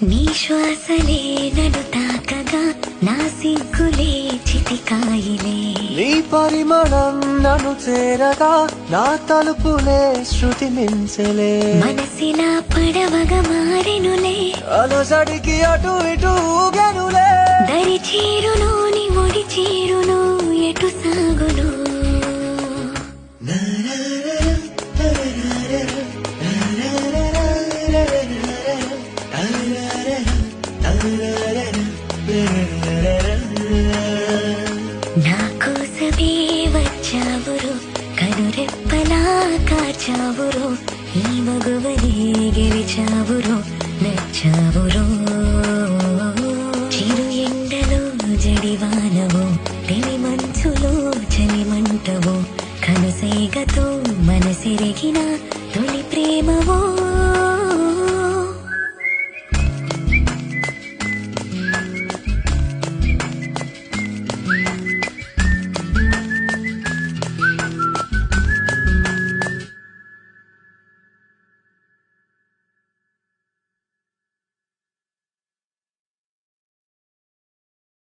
నీ శ్వాసలే నన్ను తాకగా నా సిగ్గులే చితికాయిలే నీ పరిమళం నన్ను చేరగా నా తలుపులే శృతి మించలే మనసిలా పడవగా మారెనులే అలసడికి అటు ఇటు ఊగెనులే దరి చేరును నీ ఒడి చేరును ఎటు సాగును నా కోసమే వచ్చావురు కనురెప్పలా కాచావురు ఈ మగువనే గెలిచావురు నచ్చావురు